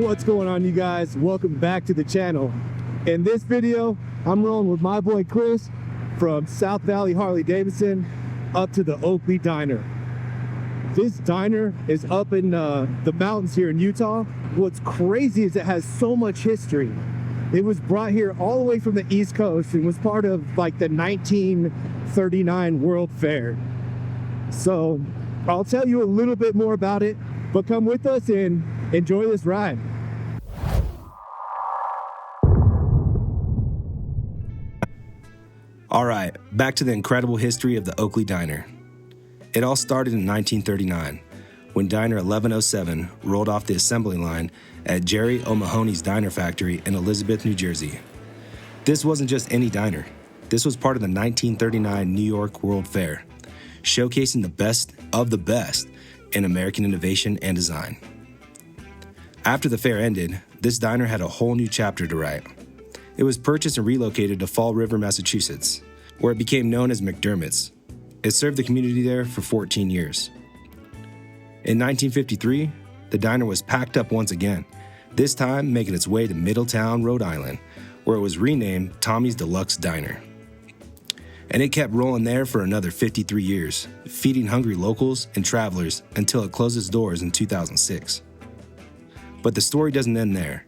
What's going on, you guys? Welcome back to the channel. In this video, I'm rolling with my boy Chris from South Valley Harley-Davidson up to the Oakley Diner. This diner is up in the mountains here in Utah. What's crazy is it has so much history. It was brought here all the way from the East Coast and was part of like the 1939 World Fair. So I'll tell you a little bit more about it, but come with us and enjoy this ride. All right, back to the incredible history of the Oakley Diner. It all started in 1939, when Diner 1107 rolled off the assembly line at Jerry O'Mahony's Diner Factory in Elizabeth, New Jersey. This wasn't just any diner. This was part of the 1939 New York World Fair, showcasing the best of the best in American innovation and design. After the fair ended, this diner had a whole new chapter to write. It was purchased and relocated to Fall River, Massachusetts, where it became known as McDermott's. It served the community there for 14 years. In 1953, the diner was packed up once again, this time making its way to Middletown, Rhode Island, where it was renamed Tommy's Deluxe Diner. And it kept rolling there for another 53 years, feeding hungry locals and travelers until it closed its doors in 2006. But the story doesn't end there.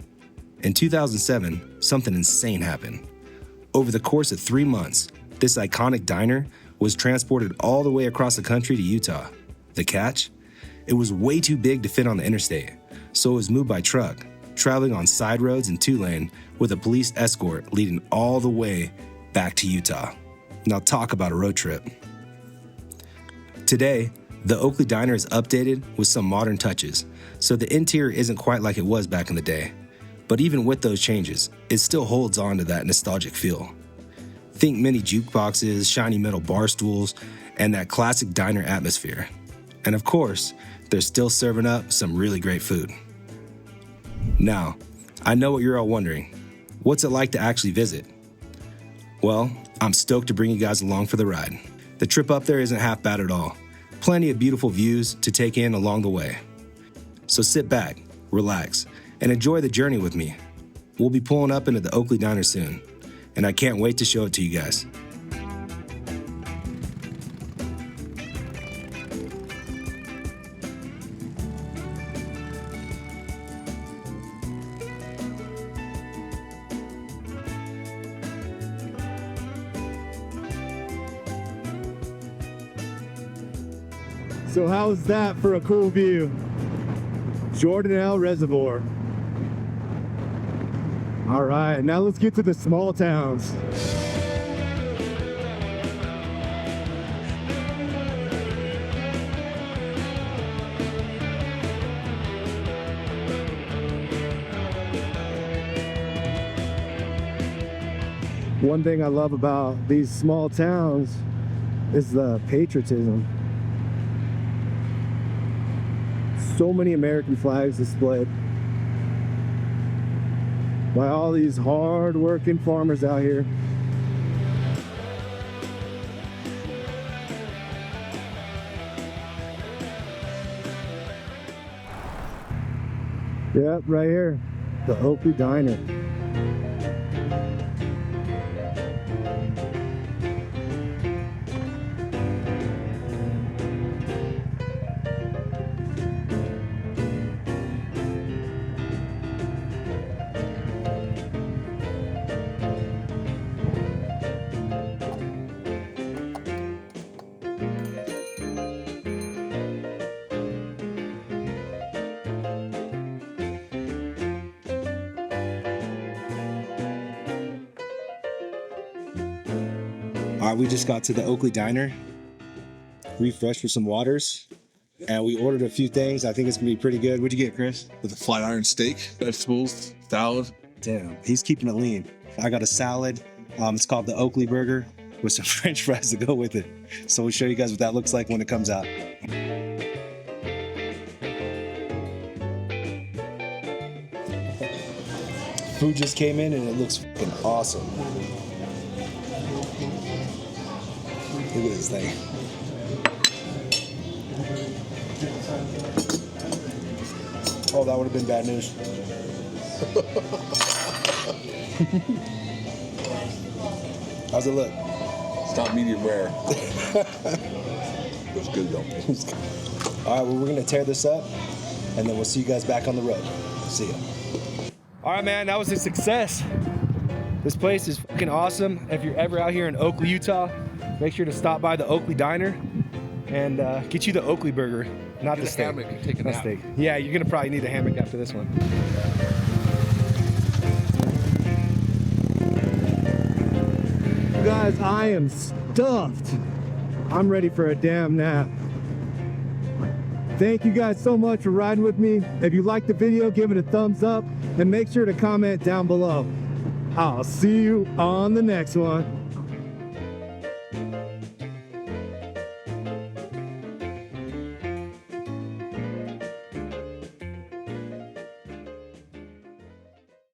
In 2007, something insane happened. Over the course of 3 months, this iconic diner was transported all the way across the country to Utah. The catch? It was way too big to fit on the interstate, so it was moved by truck, traveling on side roads in 2-lane with a police escort leading all the way back to Utah. Now talk about a road trip. Today, the Oakley Diner is updated with some modern touches, so the interior isn't quite like it was back in the day. But even with those changes, it still holds on to that nostalgic feel. Think mini jukeboxes, shiny metal bar stools, and that classic diner atmosphere. And of course, they're still serving up some really great food. Now, I know what you're all wondering. What's it like to actually visit? Well, I'm stoked to bring you guys along for the ride. The trip up there isn't half bad at all. Plenty of beautiful views to take in along the way. So sit back, relax, and enjoy the journey with me. We'll be pulling up into the Oakley Diner soon, and I can't wait to show it to you guys. So how's that for a cool view? Jordanelle Reservoir. All right, now let's get to the small towns. One thing I love about these small towns is the patriotism. So many American flags displayed by all these hard-working farmers out here. Yep, right here, the Oakley Diner. All right, we just got to the Oakley Diner, refreshed with some waters, and we ordered a few things. I think it's gonna be pretty good. What'd you get, Chris? With a flat iron steak, vegetables, salad. Damn, he's keeping it lean. I got a salad. It's called the Oakley Burger with some French fries to go with it. So we'll show you guys what that looks like when it comes out. Food just came in and it looks fucking awesome. Look at this thing. Oh, that would have been bad news. How's it look? It's not medium rare. It's good though. All right, well, we're gonna tear this up, and then we'll see you guys back on the road. See ya. All right, man, that was a success. This place is fucking awesome. If you're ever out here in Oakley, Utah, make sure to stop by the Oakley Diner and get you the Oakley burger, not the steak. Hammock and take a Not nap. steak. Yeah, you're gonna probably need a hammock after this one. Guys, I am stuffed. I'm ready for a damn nap. Thank you guys so much for riding with me. If you liked the video, give it a thumbs up and make sure to comment down below. I'll see you on the next one.